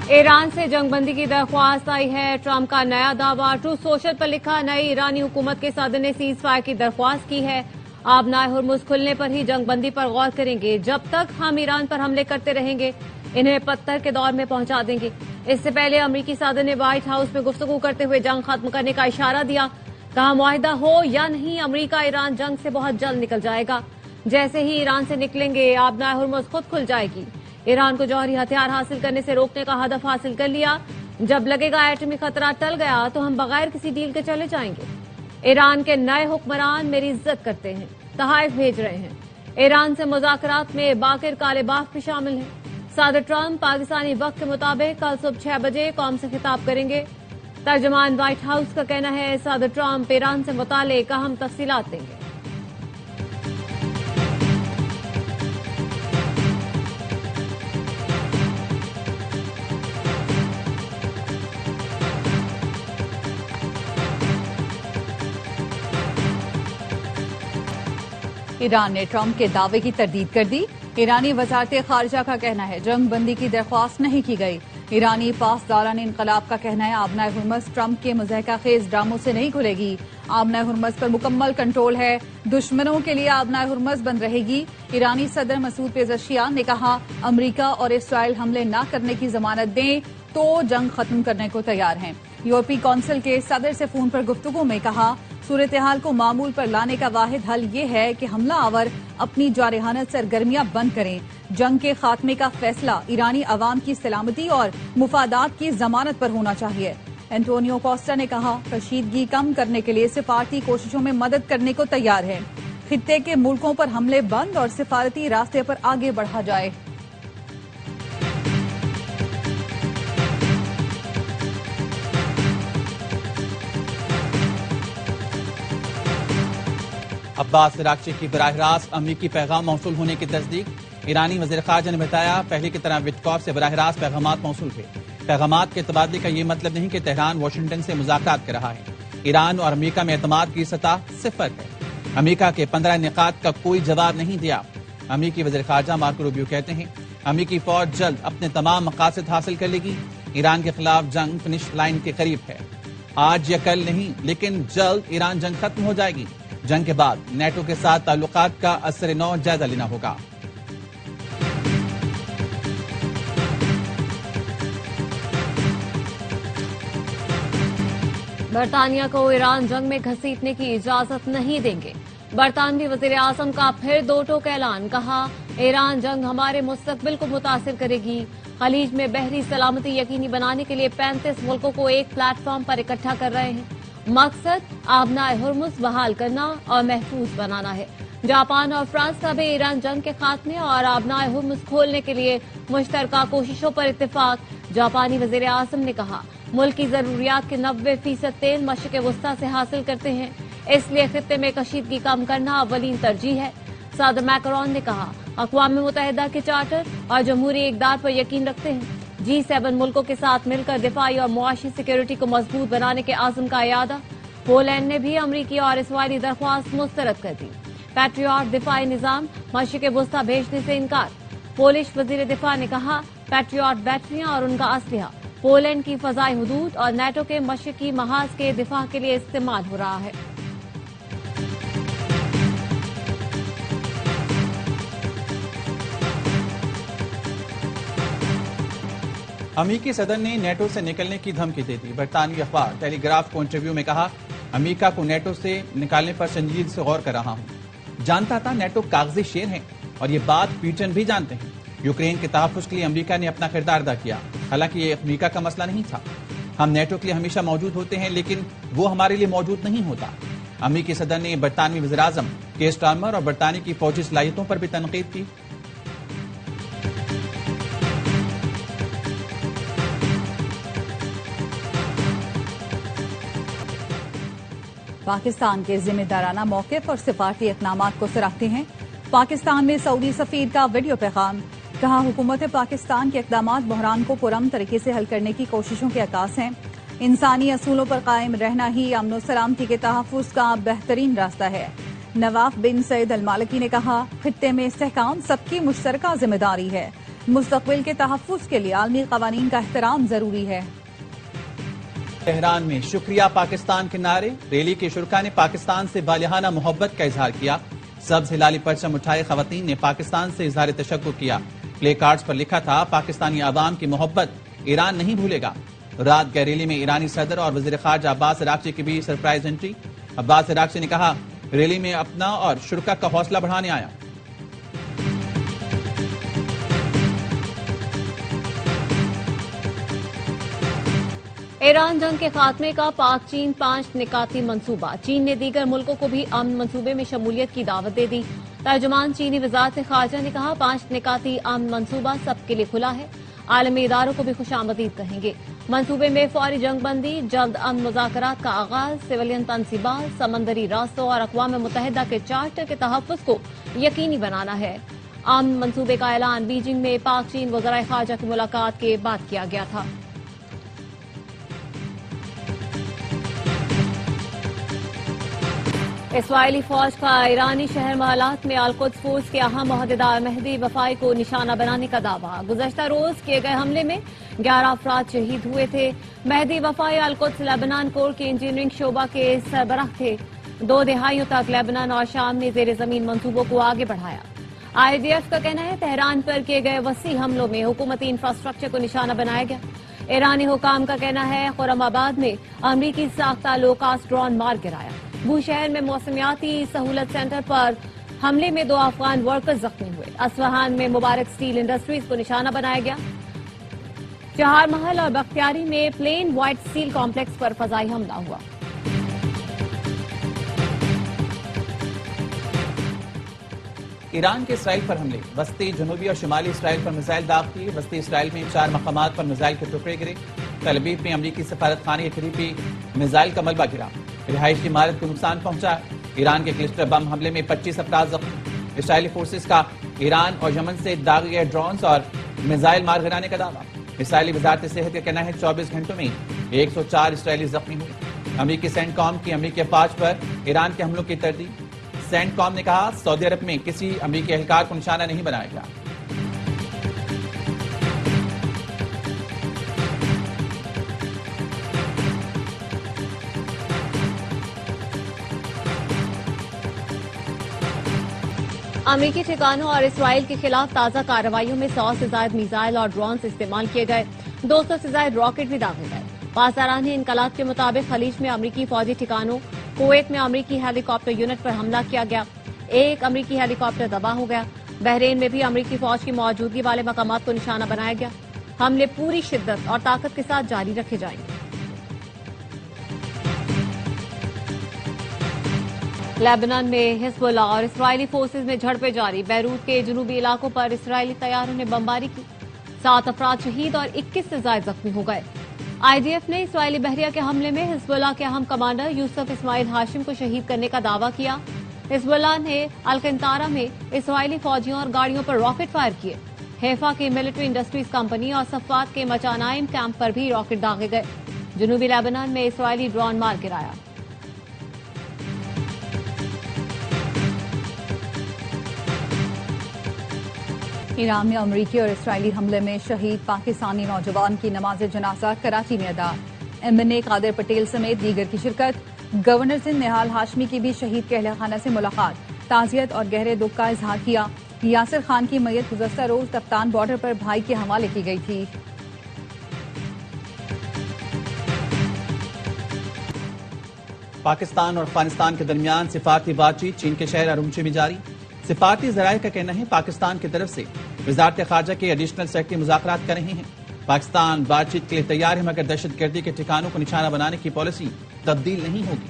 Iran से जंगबंदी की दरख्वास्त आई है। ट्रंप का नया दावा। ट्रू सोशल पर लिखा, नई ईरानी हुकूमत के सदर ने सीज फायर की दरख्वास्त की है। आबनाए हुर्मुज खुलने पर ही जंगबंदी पर गौर करेंगे। जब तक हम ईरान पर हमले करते रहेंगे, इन्हें पत्थर के दौर में पहुंचा देंगे। इससे पहले अमरीकी सदर ने व्हाइट हाउस में गुफ्तगू करते हुए जंग खत्म करने का इशारा दिया। कहा, मुआहिदा हो या नहीं, अमरीका ईरान जंग से बहुत जल्द निकल जाएगा। जैसे ही ईरान से निकलेंगे, आबनाए हुर्मुज खुद खुल जाएगी। ईरान को जौहरी हथियार हासिल करने से रोकने का हदफ हासिल कर लिया। जब लगेगा एटमी खतरा टल गया तो हम बगैर किसी डील के चले जाएंगे। ईरान के नए हुक्मरान मेरी इज्जत करते हैं, तहाइफ भेज रहे हैं। ईरान से मुज़ाकरात में बाकिर कालेबाफ भी शामिल हैं। सदर ट्रंप पाकिस्तानी वक्त के मुताबिक कल सुबह 6 बजे कौम से खिताब करेंगे। तर्जमान व्हाइट हाउस का कहना है, सदर ट्रंप ईरान से मुतालिक अहम तफसीलात देंगे। ईरान ने ट्रंप के दावे की तरदीद कर दी। ईरानी वजारत खारजा का कहना है, जंग बंदी की दरख्वास्त नहीं की गई। ईरानी पासदारान इनकलाब का कहना है, आबनाए हुर्मुज ट्रंप के मुज़हका खेज ड्रामों से नहीं खुलेगी। आबनाए हुर्मुज पर मुकम्मल कंट्रोल है। दुश्मनों के लिए आबनाए हुर्मुज बंद रहेगी। ईरानी सदर मसूद पेज़ेश्कियान ने कहा, अमरीका और इसराइल हमले न करने की जमानत दें तो जंग खत्म करने को तैयार हैं। यूरोपीय कौंसिल के सदर से फोन पर गुफ्तगू में कहा, सूरत हाल को मामूल पर लाने का वाहिद हल ये है कि हमला आवर अपनी जारहाना सरगर्मियां बंद करें। जंग के खात्मे का फैसला ईरानी अवाम की सलामती और मुफादात की जमानत पर होना चाहिए। एंटोनियो कोस्टा ने कहा, कशीदगी कम करने के लिए सिफारती कोशिशों में मदद करने को तैयार है। खित्ते के मुल्कों पर हमले बंद और सिफारती रास्ते पर आगे बढ़ा जाए। अब्बास इराक्ची की बराह रास्त अमरीकी पैगाम मौसूल होने की तस्दीक। ईरानी वज़ीर ख़ारजा ने बताया, पहले की तरह विटकॉफ से बराह रास्त पैगामात मौसूल थे। पैगामात के तबादले का ये मतलब नहीं कि तेहरान वाशिंगटन से मुज़ाकरात कर रहा है। ईरान और अमरीका में एतमाद की सतह सिफर है। अमरीका के 15 निकात का कोई जवाब नहीं दिया। अमरीकी वज़ीर ख़ारजा मार्को रूबियो कहते हैं, अमरीकी फौज जल्द अपने तमाम मकासद हासिल कर लेगी। ईरान के खिलाफ जंग फिनिश लाइन के करीब है। आज या कल नहीं, लेकिन जल्द ईरान जंग खत्म हो जाएगी। जंग के बाद नेटो के साथ ताल्लुकात का असर नौ जायजा लेना होगा। बरतानिया को ईरान जंग में घसीटने की इजाजत नहीं देंगे। बरतानवी वजीर आजम का फिर दो टोक ऐलान। कहा, ईरान जंग हमारे मुस्तकबिल को मुतासिर करेगी। खलीज में बहरी सलामती यकीनी बनाने के लिए 35 मुल्कों को एक प्लेटफॉर्म पर इकट्ठा कर रहे हैं। मकसद आबनाए हुर्मुज बहाल करना और महफूज बनाना है। जापान और फ्रांस का भी ईरान जंग के खात्मे और आबनाए हुर्मुज खोलने के लिए मुश्तरका कोशिशों पर इत्तेफाक। जापानी वजीर आजम ने कहा, मुल्क की जरूरियात के 90% तेल मशरिक़ वस्ता से हासिल करते हैं, इसलिए खित्ते में कशीदगी कम करना अव्वलीन तरजीह है। सदर मैक्रोन ने कहा, अक़वाम मुत्तहिदा के चार्टर और जमहूरी इक़दार पर यकीन रखते हैं। G7 मुल्कों के साथ मिलकर दिफाई और मुआशी सिक्योरिटी को मजबूत बनाने के आज़म का यादा। पोलैंड ने भी अमरीकी और इसराइली दरख्वास्त मुस्तरद कर दी। पैट्रियट दिफाई निजाम मशरिक़ वस्ता भेजने से इनकार। पोलिश वजीर दिफा ने कहा, पैट्रियट बैटरियां और उनका असलहा पोलैंड की फजाई हुदूद और नेटो के मशरिकी महाज के दिफा के लिए इस्तेमाल हो रहा है। अमरीकी सदर ने नेटो से निकलने की धमकी दे दी। बरतानवी अखबार टेलीग्राफ को इंटरव्यू में कहा, अमरीका को नेटो से निकालने पर संजीदगी से गौर कर रहा हूं। जानता था नेटो कागजी शेर है और ये बात पीटन भी जानते हैं। यूक्रेन के तहफ़्फ़ुज़ के लिए अमरीका ने अपना किरदार अदा किया। हालांकि ये अमरीका का मसला नहीं था। हम नेटो के लिए हमेशा मौजूद होते हैं, लेकिन वो हमारे लिए मौजूद नहीं होता। अमरीकी सदर ने बरतानवी वज़ीर आज़म केर स्टारमर और बरतानिया की फौजी सलाहियतों पर भी तनकीद की। पाकिस्तान के जिम्मेदाराना मौक़िफ़ और सिफारती इक़दामात को सराहते हैं। पाकिस्तान में सऊदी सफ़ीर का वीडियो पैगाम। कहा, हुकूमत पाकिस्तान के इक़दामात बहरान को पुरअमन तरीके से हल करने की कोशिशों के अक्कास हैं। इंसानी असूलों पर कायम रहना ही अमन सलामती के तहफ़्फ़ुज़ का बेहतरीन रास्ता है। नवाफ बिन सईद अल मालिकी ने कहा, खित्ते में इस्तेहकाम सबकी मुश्तरका जिम्मेदारी है। मुस्तकबिल के तहफ़्फ़ुज़ के लिए आलमी क़वानीन का एहतराम ज़रूरी है। तेहरान में शुक्रिया पाकिस्तान के नारे, रैली के शुरका ने पाकिस्तान से बालिहाना मोहब्बत का इजहार किया। सब्ज हिलाली परचम उठाए खवातीन ने पाकिस्तान से इजहार तशक्कुर किया। प्ले कार्ड्स पर लिखा था, पाकिस्तानी आवाम की मोहब्बत ईरान नहीं भूलेगा। रात गए रैली में ईरानी सदर और वज़ीर ख़ारजा अब्बास अराग़ची की भी सरप्राइज एंट्री। अब्बास अराग़ची ने कहा, रैली में अपना और शुरका का हौसला बढ़ाने आया। ईरान जंग के खात्मे का पाक चीन 5 निकाती मंसूबा। चीन ने दीगर मुल्कों को भी अमन मंसूबे में शमूलियत की दावत दे दी। तर्जुमान चीनी वज़ारत ख़ारजा ने कहा, 5 निकाती अमन मंसूबा सबके लिए खुला है। आलमी इदारों को भी खुशामदीद कहेंगे। मंसूबे में फौरी जंग बंदी, जल्द अमन मुज़ाकरात का आगाज, सिविलियन तनसीबात, समंदरी रास्तों और अक़वाम मुत्तहिदा के चार्टर के तहफ़्फ़ुज़ को यकीनी बनाना है। अमन मंसूबे का ऐलान बीजिंग में पाक चीन वज़राए ख़ारजा की मुलाकात के बाद किया गया था। इसराइली फौज का ईरानी शहर महलात में अल-कुद्स फोर्स के अहम ओहदेदार मेहदी वफाई को निशाना बनाने का दावा। गुज़श्ता रोज किए गए हमले में 11 अफराद शहीद हुए थे। मेहदी वफाई अल-कुद्स लेबनान कोर के इंजीनियरिंग शोबा के सरबराह थे। 2 दहाइयों तक लेबनान और शाम ने जेर जमीन मंसूबों को आगे बढ़ाया। IDF का कहना है, तेहरान पर किए गए वसी हमलों में हुकूमती इंफ्रास्ट्रक्चर को निशाना बनाया गया। ईरानी हुकाम का कहना है, खुरमाबाद में अमरीकी साख्ता लो कास्ट ड्रोन मार गिराया। बूशहर में मौसमियाती सहूलत सेंटर पर हमले में 2 अफगान वर्कर्स जख्मी हुए। असफहान में मुबारक स्टील इंडस्ट्रीज को निशाना बनाया गया। चहार महल और बख्तियारी में प्लेन व्हाइट स्टील कॉम्प्लेक्स पर फजाई हमला हुआ। ईरान के इसराइल पर हमले, वस्ती जनूबी और शुमाली इसराइल पर मिसाइल दाग किए। वस्ती इसराइल में 4 मकामात पर मिसाइल के टुकड़े गिरे। तल अवीव में अमरीकी सफारत खाने के करीब भी मिसाइल का मलबा गिरा। रिहायशी इमारत को नुकसान पहुंचा। ईरान के क्लस्टर बम हमले में 25 अफराद जख्मी। इसराइली फोर्सेस का ईरान और यमन से दागे गए ड्रोन्स और मिसाइल मार गिराने का दावा। इसराइली वजारत सेहत का कहना है, 24 घंटों में 104 इसराइली जख्मी हुए। अमरीकी सेंटकॉम की अमरीकी अफवाज पर ईरान के हमलों की तरदीद। सेंटकॉम ने कहा, सऊदी अरब में किसी अमरीकी एहलकार को निशाना नहीं बनाया गया। अमरीकी ठिकानों और इसराइल के खिलाफ ताजा कार्रवाइयों में 100 से ज्यादा मिसाइल और ड्रोन्स इस्तेमाल किए गए। 200 से ज्यादा रॉकेट भी दागे गए। पासदारान इनकलाब के मुताबिक खलीज में अमरीकी फौजी ठिकानों, कुवैत में अमरीकी हेलीकॉप्टर यूनिट पर हमला किया गया। 1 अमरीकी हेलीकॉप्टर तबाह हो गया। बहरीन में भी अमरीकी फौज की मौजूदगी वाले मकामात को निशाना बनाया गया। हमले पूरी शिद्दत और ताकत के साथ जारी रखे जाएंगे। लेबनान में हिजबुल्लाह और इसराइली फोर्सेज में झड़पें जारी। बैरूत के जनूबी इलाकों पर इसराइली तैयारों ने बमबारी की। 7 अफराद शहीद और 21 से ज्यादा जख्मी हो गए। IDF ने इसराइली बहरिया के हमले में हिजबुल्लाह के अहम कमांडर यूसुफ इस्माइल हाशिम को शहीद करने का दावा किया। हिजबुल्लाह ने अलकंतारा में इसराइली फौजियों और गाड़ियों पर रॉकेट फायर किए। हैफा की मिलिट्री इंडस्ट्रीज कंपनी और सफात के मचानाइम कैंप पर भी रॉकेट दागे गए। जनूबी लेबनान में इसराइली ड्रोन मार गिराया। ईरान में अमरीकी और इसराइली हमले में शहीद पाकिस्तानी नौजवान की नमाज जनाजा कराची में अदा। MNA कादिर पटेल समेत दीगर की शिरकत। गवर्नर सिंध निहाल हाशमी की भी शहीद के अहल खाना से मुलाकात। ताजियत और गहरे दुख का इजहार किया। यासिर खान की मैयत गुज़श्ता रोज कप्तान बॉर्डर पर भाई के हवाले की गई थी। पाकिस्तान और अफगानिस्तान के दरमियान सिफारती बातचीत चीन के शहर अरुमची में जारी। सिफारती जराये का कहना है, पाकिस्तान की तरफ से वजारत खारजा के एडिशनल सेक्रेटरी मुज़ाकरात कर रहे हैं। पाकिस्तान बातचीत के लिए तैयार है, मगर दहशतगर्दी के ठिकानों को निशाना बनाने की पॉलिसी तब्दील नहीं होगी।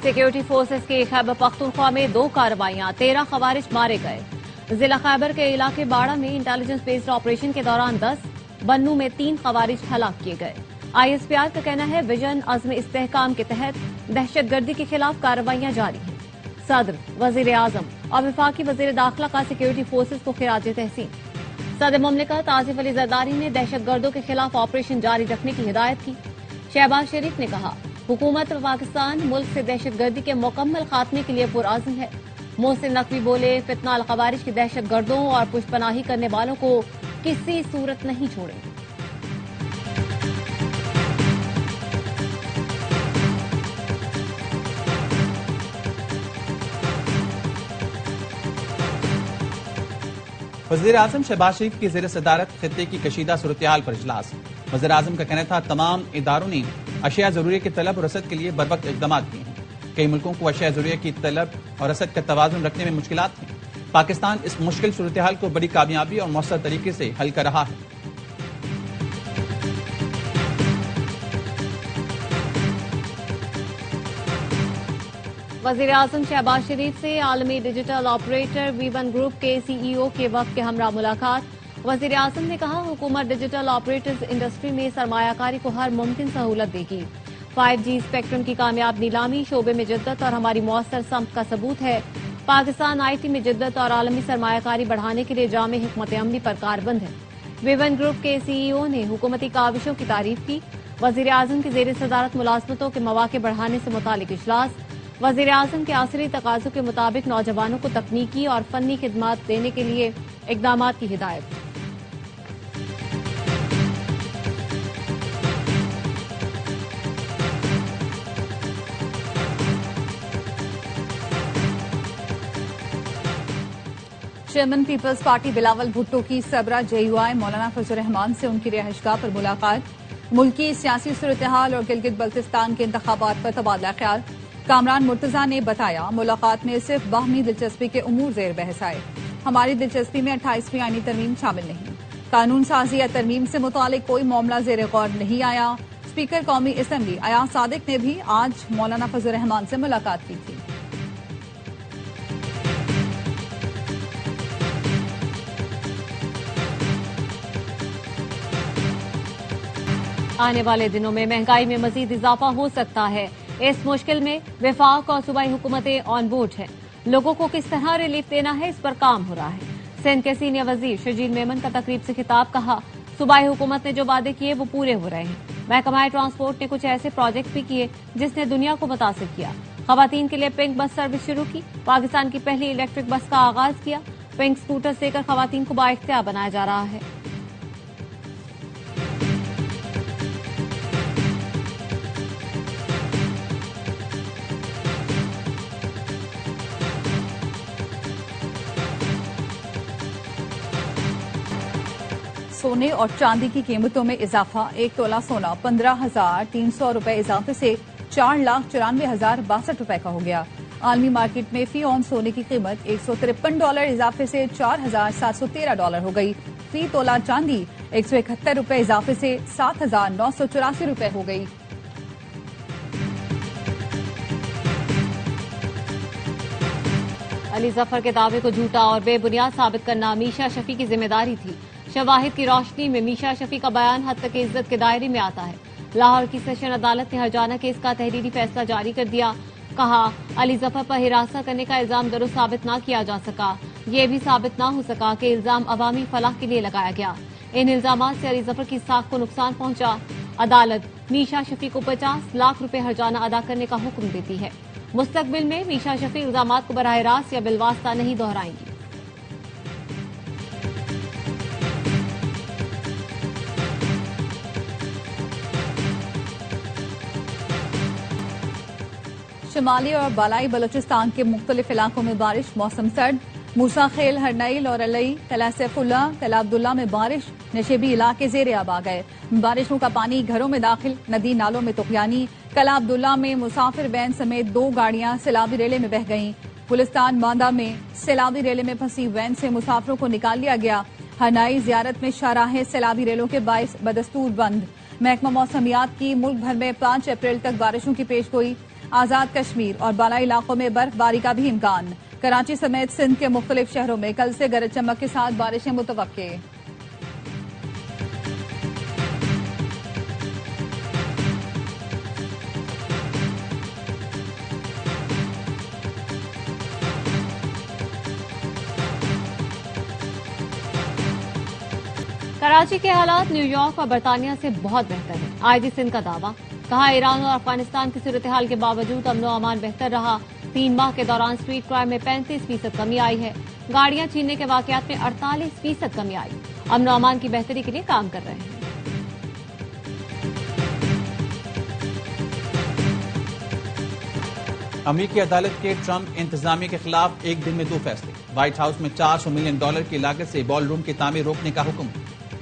सिक्योरिटी फोर्सेस की खैबर पख्तूनख्वा में 2 कार्रवाइयां, 13 खवारिज मारे गए। जिला खैबर के इलाके बाड़ा में इंटेलिजेंस बेस्ड ऑपरेशन के दौरान 10, बन्नू में 3 खवारिज हलाक किए गए। ISPR का कहना है, विजन अज़्म इस्तेहकाम के तहत दहशतगर्दी के खिलाफ कार्रवाइयां जारी हैं। सदर, वजीर आजम और वफाकी वजीर दाखिला का सिक्योरिटी फोर्सेस को खिराज तहसीन। सदर मुमलिकत आसिफ अली जरदारी ने दहशतगर्दों के खिलाफ ऑपरेशन जारी रखने की हिदायत की। शहबाज शरीफ ने कहा, हुकूमत पाकिस्तान मुल्क से दहशतगर्दी के मुकम्मल खात्मे के लिए पुरआज़म है। محسن نقوی بولے فتنہ الخوارج کی دہشت گردوں اور پشت پناہی کرنے والوں کو کسی صورت نہیں چھوڑیں گے۔ وزیر اعظم شہباز شریف کی زیر صدارت خطے کی کشیدہ صورتحال پر اجلاس۔ وزیر اعظم کا کہنا تھا تمام اداروں نے اشیاء ضروریہ کی طلب اور رسد کے لیے بروقت اقدامات کیے ہیں۔ کئی ملکوں کو اشیاء ضروریہ کی طلب اور رسد کا توازن رکھنے میں مشکلات ہیں۔ پاکستان اس مشکل صورتحال کو بڑی کامیابی اور مؤثر طریقے سے حل کر رہا ہے۔ وزیر اعظم شہباز شریف سے عالمی ڈیجیٹل آپریٹر وی1 گروپ کے سی ای او کے وفد کے ہمراہ ملاقات۔ وزیر اعظم نے کہا حکومت ڈیجیٹل آپریٹرز انڈسٹری میں سرمایہ کاری کو ہر ممکن سہولت دے گی۔ 5G اسپیکٹرم کی کامیاب نیلامی شعبے میں جدت اور ہماری مؤثر سمت کا ثبوت ہے۔ پاکستان آئی ٹی میں جدت اور عالمی سرمایہ کاری بڑھانے کے لیے جامع حکمت عملی پر کاربند ہے۔ وی1 گروپ کے سی ای او نے حکومتی کاوشوں کی تعریف کی۔ وزیر اعظم کی زیر صدارت ملازمتوں کے مواقع بڑھانے سے متعلق اجلاس۔ وزیر اعظم کے عصری تقاضوں کے مطابق نوجوانوں کو تکنیکی اور فنی خدمات دینے کے لیے اقدامات کی ہدایت۔ چیئرمین پیپلز پارٹی بلاول بھٹو کی صبرہ JUI مولانا فضل الرحمان سے ان کی رہائش گاہ پر ملاقات۔ ملکی سیاسی صورتحال اور گلگت بلتستان کے انتخابات پر تبادلہ خیال۔ کامران مرتضیٰ نے بتایا ملاقات میں صرف باہمی دلچسپی کے امور زیر بحث آئے۔ ہماری دلچسپی میں 28ویں آئینی ترمیم شامل نہیں۔ قانون سازی یا ترمیم سے متعلق کوئی معاملہ زیر غور نہیں آیا۔ اسپیکر قومی اسمبلی ایاز صادق نے بھی آج مولانا فضل الرحمان سے ملاقات کی تھی۔ آنے والے دنوں میں مہنگائی میں مزید اضافہ ہو سکتا ہے۔ اس مشکل میں وفاق اور صوبائی حکومتیں آن بورڈ ہیں۔ لوگوں کو کس طرح ریلیف دینا ہے اس پر کام ہو رہا ہے۔ سندھ کے سینئر وزیر شرجیل میمن کا تقریب سے خطاب، کہا صوبائی حکومت نے جو وعدے کیے وہ پورے ہو رہے ہیں۔ محکمہ ٹرانسپورٹ نے کچھ ایسے پروجیکٹ بھی کیے جس نے دنیا کو متاثر کیا۔ خواتین کے لیے پنک بس سروس شروع کی، پاکستان کی پہلی الیکٹرک بس کا آغاز کیا۔ پنک سکوٹر سے کر خواتین کو بااختیار بنایا جا رہا ہے۔ سونے اور چاندی کی قیمتوں میں اضافہ۔ 1 تولہ سونا 15,300 روپے اضافے سے 4,94,062 روپے کا ہو گیا۔ عالمی مارکیٹ میں فی اون سونے کی قیمت $153 اضافے سے $4,713 ہو گئی۔ فی تولہ چاندی 171 روپے اضافے سے 7,984 روپے ہو گئی۔ علی ظفر کے دعوے کو جھوٹا اور بے بنیاد ثابت کرنا میشا شفیع کی ذمہ داری تھی۔ شواہد کی روشنی میں میشا شفیع کا بیان حد تک عزت کے دائرے میں آتا ہے۔ لاہور کی سیشن عدالت نے ہرجانہ کیس کا تحریری فیصلہ جاری کر دیا۔ کہا علی ظفر پر ہراساں کرنے کا الزام درست ثابت نہ کیا جا سکا۔ یہ بھی ثابت نہ ہو سکا کہ الزام عوامی فلاح کے لیے لگایا گیا۔ ان الزامات سے علی ظفر کی ساکھ کو نقصان پہنچا۔ عدالت میشا شفیع کو 50 لاکھ روپے ہرجانہ ادا کرنے کا حکم دیتی ہے۔ مستقبل میں میشا شفیع الزامات کو براہ راست یا بالواسطہ نہیں دہرائیں گی۔ شمالی اور بالائی بلوچستان کے مختلف علاقوں میں بارش، موسم سرد۔ موسیٰ خیل، ہرنیل اور علئی، قلعہ سیف اللہ، قلعہ عبداللہ میں بارش، نشیبی علاقے زیر آب آ گئے۔ بارشوں کا پانی گھروں میں داخل، ندی نالوں میں طغیانی۔ قلعہ عبداللہ میں مسافر وین سمیت 2 گاڑیاں سیلابی ریلے میں بہہ گئیں۔ گلستان باندہ میں سیلابی ریلے میں پھنسی وین سے مسافروں کو نکال لیا گیا۔ ہرنائی زیارت میں شاہراہیں سیلابی ریلوں کے باعث بدستور بند۔ محکمہ موسمیات کی ملک بھر میں 5 اپریل تک بارشوں کی پیش گوئی۔ آزاد کشمیر اور بالائی علاقوں میں برف باری کا بھی امکان۔ کراچی سمیت سندھ کے مختلف شہروں میں کل سے گرج چمک کے ساتھ بارشیں متوقع۔ کراچی کے حالات نیو یارک اور برطانیہ سے بہت بہتر ہیں، آئی جی سندھ کا دعویٰ۔ کہا ایران اور افغانستان کی صورتحال کے باوجود امن و امان بہتر رہا۔ 3 माह के दौरान स्ट्रीट क्राइम में 35% कमी आई है। गाड़ियां छीनने के वाकयात में 48% कमी आई। अमन और अमान की बेहतरी के लिए काम कर रहे हैं। अमेरिकी अदालत के ट्रंप इंतजामिया के खिलाफ एक दिन में 2 फैसले। व्हाइट हाउस में $400 मिलियन की लागत से बॉल रूम की तामीर रोकने का हुक्म।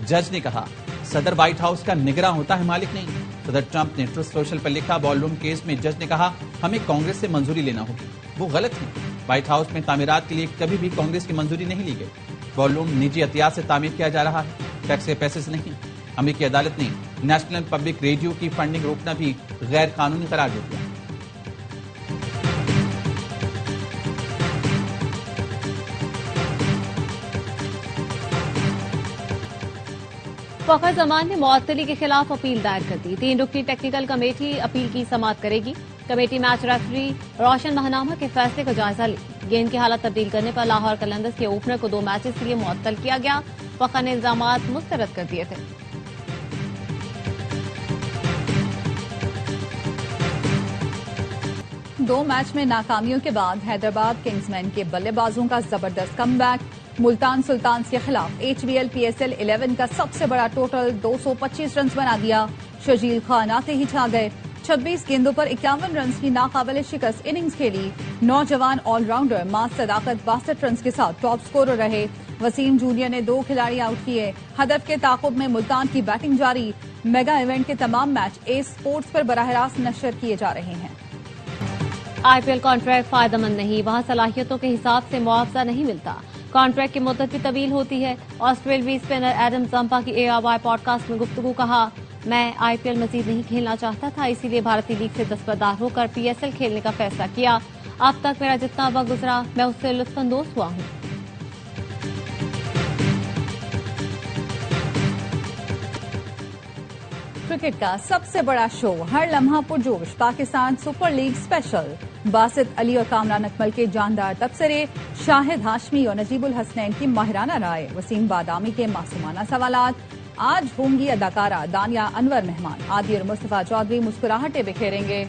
जज ने कहा सदर व्हाइट हाउस का निगरान होता है, मालिक नहीं। सदर ट्रंप ने ट्रुथ सोशल पर लिखा बॉल रूम केस में जज ने कहा हमें कांग्रेस से मंजूरी लेना होगी। वो गलत है। व्हाइट हाउस में तामीरात के लिए कभी भी कांग्रेस की मंजूरी नहीं ली गई। बॉल रूम निजी एहतियात से तामीर किया जा रहा है, टैक्स के पैसे से नहीं। अमेरिकी अदालत ने नेशनल पब्लिक रेडियो की फंडिंग रोकना भी गैर कानूनी करार दे दिया। फखर जमान ने मुअत्तली के खिलाफ अपील दायर कर दी। 3 रुकनी टेक्निकल कमेटी अपील की समाअत करेगी। कमेटी मैच रेफरी रोशन महनामा के फैसले का जायजा ली। गेंद की हालत तब्दील करने पर लाहौर कलंदर्स के ओपनर को 2 मैचेस के लिए मुअत्तल किया गया। फखर ने इल्जामात मुस्तरद कर दिए थे। दो मैच में नाकामियों के बाद हैदराबाद किंग्समैन के बल्लेबाजों का जबरदस्त कमबैक। मुल्तान सुल्तान्स के खिलाफ HBL PSL 11 का सबसे बड़ा टोटल 225 रन बना दिया। शजील खान आते ही छा गए। 26 गेंदों पर 51 रन की नाकाबिले शिकस्त इनिंग्स खेली। नौजवान ऑलराउंडर मास सदाकत 62 रन के साथ टॉप स्कोरर रहे। वसीम जूनियर ने 2 खिलाड़ी आउट किए। हदफ के ताकुब में मुल्तान की बैटिंग जारी। मेगा इवेंट के तमाम मैच एस स्पोर्ट्स पर बराह रास्त नशर किए जा रहे हैं। IPL कॉन्ट्रैक्ट फायदेमंद नहीं, वहाँ सलाहियतों के हिसाब से मुआवजा नहीं मिलता। कॉन्ट्रैक्ट की मुद्दत भी तवील होती है। ऑस्ट्रेलियाई स्पिनर एडम जंपा की ARY पॉडकास्ट में गुफ्तगू कहा मैं IPL मजीद नहीं खेलना चाहता था, इसीलिए भारतीय लीग से दस्तबरदार होकर PSL खेलने का फैसला किया। अब तक मेरा जितना वक्त गुजरा मैं उससे लुत्फानंदोज हुआ हूँ। क्रिकेट का सबसे बड़ा शो, हर लम्हा पुरजोश, Pakistan super league special. Basit Ali और कामरान अकमल के जानदार तबसरे, शाहिद हाशमी और नजीबुल हसनैन की माहिराना राय, वसीम बादामी के मासूमाना सवालात। आज होंगी अदाकारा दानिया अनवर मेहमान। आदि और मुस्तफा चौधरी मुस्कुराहटें बिखेरेंगे।